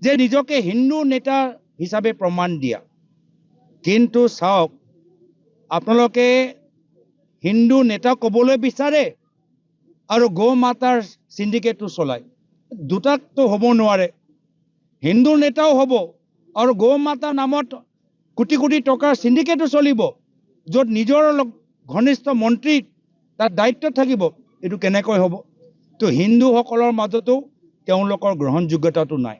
যে নিজকে হিন্দু নেতা হিচাপে প্ৰমাণ দিয়া, কিন্তু চাওক আপোনালোকে হিন্দু নেতা ক'বলৈ বিচাৰে আৰু গৌ মাতাৰ সিন্ডিকেটটো চলায়। দুটাকতো হ'ব নোৱাৰে। হিন্দু নেতাও হ'ব আৰু গৌ মাতা নামত কোটি কোটি টকাৰ সিন্ডিকেটো চলিব, য'ত নিজৰ ঘনিষ্ঠ মন্ত্ৰী তাত দায়িত্ব থাকিব। এইটো কেনেকৈ হ'ব? তো হিন্দুসকলৰ মাজতো তেওঁলোকৰ গ্ৰহণযোগ্যতাটো নাই।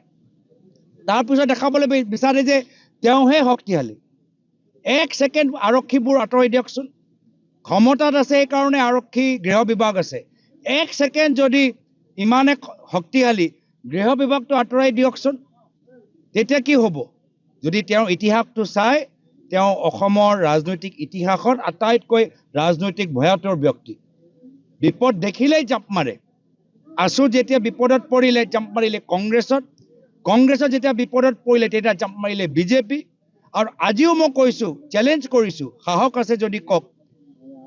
তাৰপিছত দেখাবলৈ বিচাৰে যে তেওঁহে শক্তিশালী। এক ছেকেণ্ড আৰক্ষীবোৰ আঁতৰাই দিয়কচোন। ক্ষমতাত আছে এইকাৰণে আৰক্ষী গৃহ বিভাগ আছে। এক ছেকেণ্ড যদি ইমানে শক্তিশালী, গৃহ বিভাগটো আঁতৰাই দিয়কচোন, তেতিয়া কি হ'ব? যদি তেওঁৰ ইতিহাসটো চাই, তেওঁ অসমৰ ৰাজনৈতিক ইতিহাসত আটাইতকৈ ৰাজনৈতিক ভয়াতুৰ ব্যক্তি। বিপদ দেখিলেই জাপ মাৰে। আছু যেতিয়া বিপদত পৰিলে জাপ মাৰিলে কংগ্ৰেছত, কংগ্ৰেছত যেতিয়া বিপদত পৰিলে তেতিয়া জাপ মাৰিলে বিজেপি। আৰু আজিও মই কৈছোঁ, চেলেঞ্জ কৰিছোঁ, সাহস আছে যদি কওক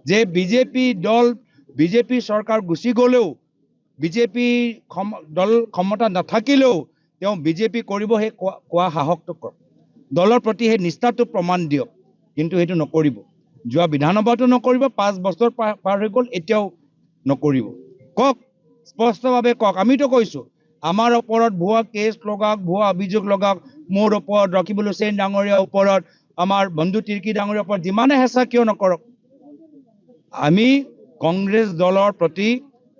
যে বিজেপি দল, বিজেপি চৰকাৰ গুচি গ'লেও, বিজেপি দল ক্ষমতা নাথাকিলেও তেওঁ বিজেপি কৰিব, সেই কোৱা সাহসটো কৰক। দলৰ প্ৰতি সেই নিষ্ঠাটো প্ৰমাণ দিয়ক। কিন্তু সেইটো নকৰিব। যোৱা বিধানসভাতো নকৰিব, 5 বছৰ পাৰ হৈ গ'ল, এতিয়াও নকৰিব। কওক, স্পষ্টভাৱে কওক। আমিতো কৈছোঁ আমাৰ ওপৰত ভুৱা কেছ লগাওক, ভুৱা অভিযোগ লগাওক, মোৰ ওপৰত, ৰকিবুল হুছেইন ডাঙৰীয়াৰ ওপৰত, আমাৰ বন্ধু তিৰ্কী ডাঙৰীয়াৰ ওপৰত যিমানে হেঁচা কিয় নকৰক, আমি কংগ্ৰেছ দলৰ প্ৰতি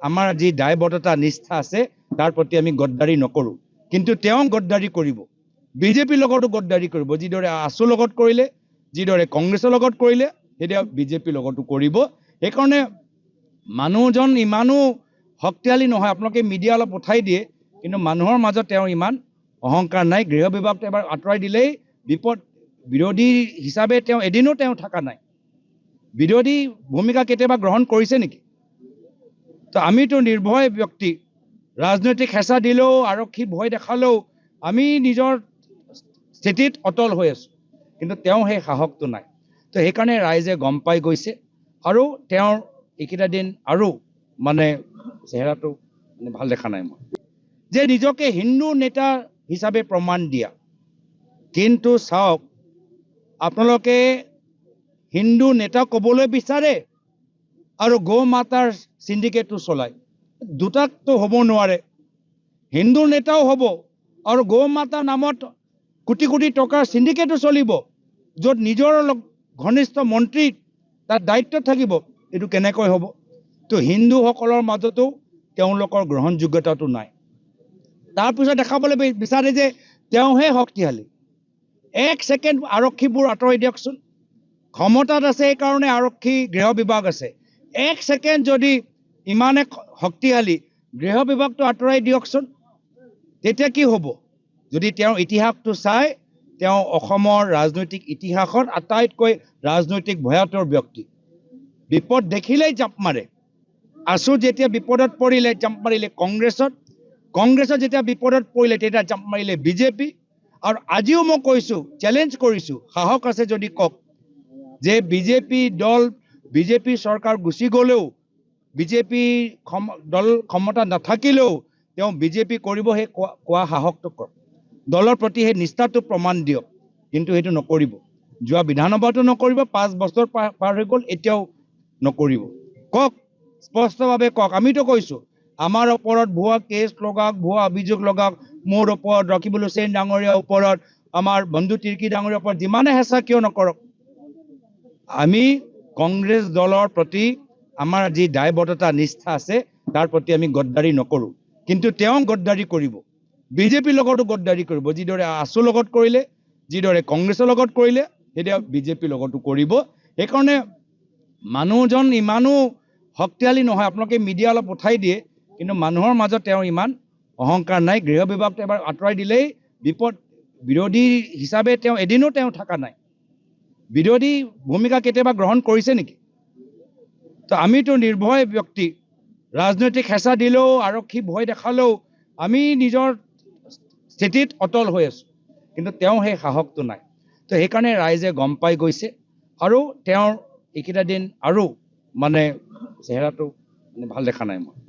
আমাৰ যি দায়বদ্ধতা নিষ্ঠা আছে তাৰ প্ৰতি আমি গদ্দাৰি নকৰোঁ। কিন্তু তেওঁ গদ্দাৰি কৰিব, বিজেপিৰ লগতো গদ্দাৰি কৰিব। যিদৰে আছুৰ লগত কৰিলে, যিদৰে কংগ্ৰেছৰ লগত কৰিলে, তেতিয়া বিজেপিৰ লগতো কৰিব। সেইকাৰণে মানুহজন ইমানো শক্তিশালী নহয়। আপোনালোকে মিডিয়া অলপ উঠাই দিয়ে, কিন্তু মানুহৰ মাজত তেওঁৰ ইমান অহংকাৰ নাই। গৃহ বিভাগটো এবাৰ আঁতৰাই দিলেই বিপদ। বিৰোধী হিচাপে তেওঁ এদিনো থকা নাই। বিৰোধী ভূমিকা কেতিয়াবা গ্ৰহণ কৰিছে নেকি? তো আমিতো নিৰ্ভয় ব্যক্তি। ৰাজনৈতিক হেঁচা দিলেও, আৰক্ষী ভয় দেখালেও আমি নিজৰ স্থিতিত অটল হৈ আছোঁ। কিন্তু তেওঁ সেই সাহসটো নাই। তো সেইকাৰণে ৰাইজে গম পাই গৈছে। আৰু তেওঁৰ এইকেইটা দিন আৰু চেহেৰাটো ভাল দেখা নাই মই। যে নিজকে হিন্দু নেতা হিচাপে প্ৰমাণ দিয়া, কিন্তু চাওক আপোনালোকে হিন্দু নেতা ক'বলৈ বিচাৰে আৰু গৌ মাতাৰ সিন্ডিকেটটো চলায়। দুটাকতো হ'ব নোৱাৰে। হিন্দু নেতাও হ'ব আৰু গৌ মাতা নামত কোটি কোটি টকাৰ সিন্ডিকেটো চলিব, য'ত নিজৰ ঘনিষ্ঠ মন্ত্ৰী তাত দায়িত্ব থাকিব। এইটো কেনেকৈ হ'ব? তো হিন্দুসকলৰ মাজতো তেওঁলোকৰ গ্ৰহণযোগ্যতাটো নাই। তাৰপিছত দেখাবলৈ বিচাৰে যে তেওঁহে শক্তিশালী। এক ছেকেণ্ড আৰক্ষীবোৰ আঁতৰাই দিয়কচোন। ক্ষমতাত আছে এইকাৰণে আৰক্ষী গৃহ বিভাগ আছে। এক ছেকেণ্ড যদি ইমানে শক্তিশালী, গৃহ বিভাগটো আঁতৰাই দিয়কচোন, তেতিয়া কি হ'ব? যদি তেওঁৰ ইতিহাসটো চাই, তেওঁ অসমৰ ৰাজনৈতিক ইতিহাসত আটাইতকৈ ৰাজনৈতিক ভয়াতুৰ ব্যক্তি। বিপদ দেখিলেই জাপ মাৰে। আছু যেতিয়া বিপদত পৰিলে জাপ মাৰিলে কংগ্ৰেছত, কংগ্ৰেছত যেতিয়া বিপদত পৰিলে তেতিয়া জাপ মাৰিলে বিজেপি। আৰু আজিও মই কৈছোঁ, চেলেঞ্জ কৰিছোঁ, সাহস আছে যদি কওক যে বিজেপি দল, বিজেপি চৰকাৰ গুচি গ'লেও, বিজেপি দল ক্ষমতা নাথাকিলেও তেওঁ বিজেপি কৰিব, সেই কোৱা সাহসটো কৰক। দলৰ প্ৰতি সেই নিষ্ঠাটো প্ৰমাণ দিয়ক। কিন্তু সেইটো নকৰিব। যোৱা বিধানসভাতো নকৰিব, 5 বছৰ পাৰ হৈ গ'ল, এতিয়াও নকৰিব। কওক, স্পষ্টভাৱে কওক। আমিতো কৈছোঁ আমাৰ ওপৰত ভুৱা কেছ লগাওক, ভুৱা অভিযোগ লগাওক, মোৰ ওপৰত, ৰকিবুল হুছেইন ডাঙৰীয়াৰ ওপৰত, আমাৰ বন্ধু তিৰ্কী ডাঙৰীয়াৰ ওপৰত যিমানে হেঁচা কিয় নকৰক, আমি কংগ্ৰেছ দলৰ প্ৰতি আমাৰ যি দায়বদ্ধতা নিষ্ঠা আছে তাৰ প্ৰতি আমি গদ্দাৰি নকৰোঁ। কিন্তু তেওঁ গদ্দাৰি কৰিব, বিজেপিৰ লগতো গদ্দাৰি কৰিব। যিদৰে আছুৰ লগত কৰিলে, যিদৰে কংগ্ৰেছৰ লগত কৰিলে, তেতিয়া বিজেপিৰ লগতো কৰিব। সেইকাৰণে মানুহজন ইমানো শক্তিশালী নহয়। আপোনালোকে মিডিয়া অলপ উঠাই দিয়ে, কিন্তু মানুহৰ মাজত তেওঁৰ ইমান অহংকাৰ নাই। গৃহ বিভাগটো এবাৰ আঁতৰাই দিলেই বিপদ। বিৰোধী হিচাপে তেওঁ এদিনো থকা নাই। বিৰোধী ভূমিকা কেতিয়াবা গ্ৰহণ কৰিছে নেকি? তো আমিতো নিৰ্ভয় ব্যক্তি। ৰাজনৈতিক হেঁচা দিলেও, আৰক্ষী ভয় দেখালেও আমি নিজৰ স্থিতিত অটল হৈ আছোঁ। কিন্তু তেওঁ সেই সাহসটো নাই। তো সেইকাৰণে ৰাইজে গম পাই গৈছে। আৰু তেওঁৰ এইকেইটা দিন আৰু চেহেৰাটো ভাল দেখা নাই মই।